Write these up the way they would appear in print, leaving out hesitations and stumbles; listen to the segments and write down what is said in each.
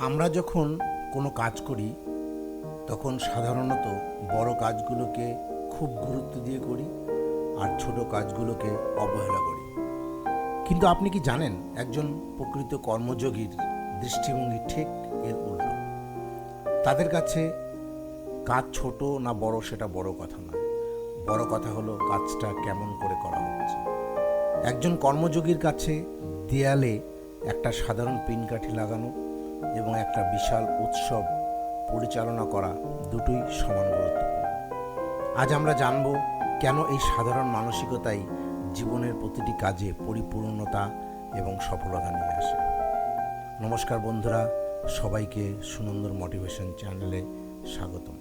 আমরা যখন কোনো কাজ করি তখন সাধারণত বড় কাজগুলোকে খুব গুরুত্ব দিয়ে করি আর ছোট কাজগুলোকে অবহেলা করি। কিন্তু আপনি কি জানেন, একজন প্রকৃত কর্মযোগীর দৃষ্টিভঙ্গি ঠিক এর উল্টো। তাদের কাছে কাজ ছোট না বড় সেটা বড় কথা নয়, বড় কথা হলো কাজটা কেমন করে করা হচ্ছে। একজন কর্মযোগীর কাছে দেয়ালে একটা সাধারণ পিনকাঠি লাগানো এবং একটা বিশাল উৎসব পরিচালনা করা দুটোই সমান গুরুত্বপূর্ণ। আজ আমরা জানব কেন এই সাধারণ মানসিকতাই জীবনের প্রতিটি কাজে পরিপূর্ণতা এবং সফলতা নিয়ে আসে। নমস্কার বন্ধুরা, সবাইকে সুনন্দর মোটিভেশন চ্যানেলে স্বাগতম।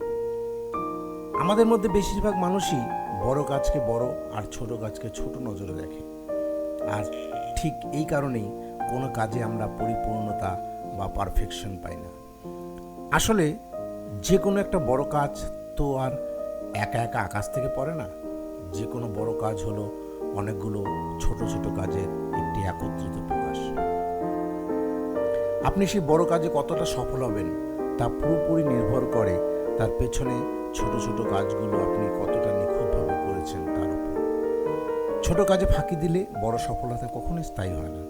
আমাদের মধ্যে বেশিরভাগ মানুষই বড় কাজকে বড় আর ছোট কাজকে ছোট নজরে দেখে, আর ঠিক এই কারণেই কোনো কাজে আমরা পরিপূর্ণতা বা পারফেকশন পাই না। আসলে যে কোনো একটা বড় কাজ তো আর একা একা আকাশ থেকে পড়ে না। যে কোনো বড় কাজ হলো অনেকগুলো ছোট ছোট কাজের একটি একত্রিত প্রকাশ। আপনি সেই বড় কাজে কতটা সফল হবেন তা পুরোপুরি নির্ভর করে তার পেছনে ছোট ছোট কাজগুলো আপনি কতটা নিখুঁতভাবে করেছেন তার উপর। ছোট কাজে ফাঁকি দিলে বড় সফলতা কখনোই স্থায়ী হয় না।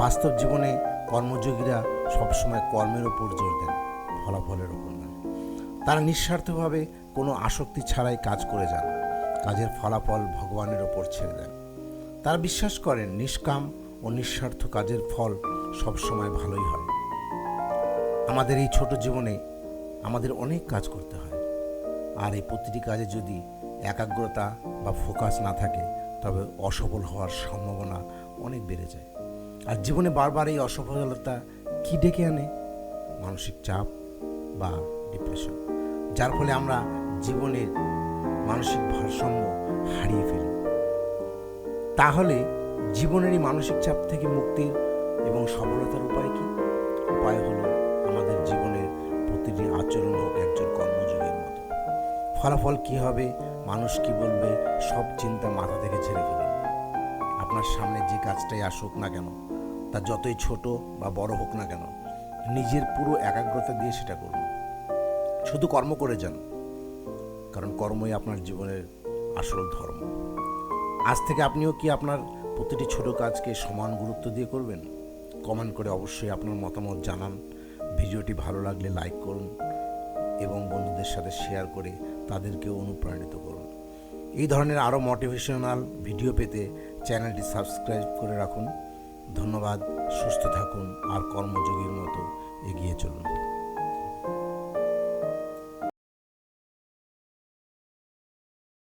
বাস্তব জীবনে কর্মযোগীরা সবসময় কর্মের ওপর জোর দেন, ফলাফলের ওপর নয়। তারা নিঃস্বার্থভাবে কোনো আসক্তি ছাড়াই কাজ করে যান, কাজের ফলাফল ভগবানের ওপর ছেড়ে দেন। তারা বিশ্বাস করেন নিষ্কাম ও নিঃস্বার্থ কাজের ফল সবসময় ভালোই হয়। আমাদের এই ছোট জীবনে আমাদের অনেক কাজ করতে হয়, আর এই প্রতিটি কাজে যদি একাগ্রতা বা ফোকাস না থাকে তবে অসফল হওয়ার সম্ভাবনা অনেক বেড়ে যায়। আর জীবনে বারবার এই অসফলতা কি ডেকে আনে? মানসিক চাপ বা ডিপ্রেশন, যার ফলে আমরা জীবনের মানসিক ভারসাম্য হারিয়ে ফেলি। তাহলে জীবনের এই মানসিক চাপ থেকে মুক্তির এবং সফলতার উপায় কি? উপায় হলো আমাদের জীবনের প্রতিটি আচরণ হোক একজন কর্মযোগীর মতো। ফলাফল কি হবে, মানুষ কি বলবে, সব চিন্তা মাথা থেকে ছেড়ে ফেলুন। আপনার সামনে যে কাজটাই আসুক না কেন, তা যতই ছোট বা বড় হোক না কেন, নিজের পুরো একাগ্রতা দিয়ে সেটা করুন। শুধু কর্ম করে যান, কারণ কর্মই আপনার জীবনের আসল ধর্ম। আজ থেকে আপনিও কি আপনার প্রতিটি ছোট কাজকে সমান গুরুত্ব দিয়ে করবেন? কমেন্ট করে অবশ্যই আপনার মতামত জানান। ভিডিওটি ভালো লাগলে লাইক করুন এবং বন্ধুদের সাথে শেয়ার করে তাদেরকেও অনুপ্রাণিত করুন। এই ধরনের আরও মোটিভেশনাল ভিডিও পেতে চ্যানেলটি সাবস্ক্রাইব করে রাখুন। ধন্যবাদ। সুস্থ থাকুন আর কর্মযোগীর মতো এগিয়ে চলুন।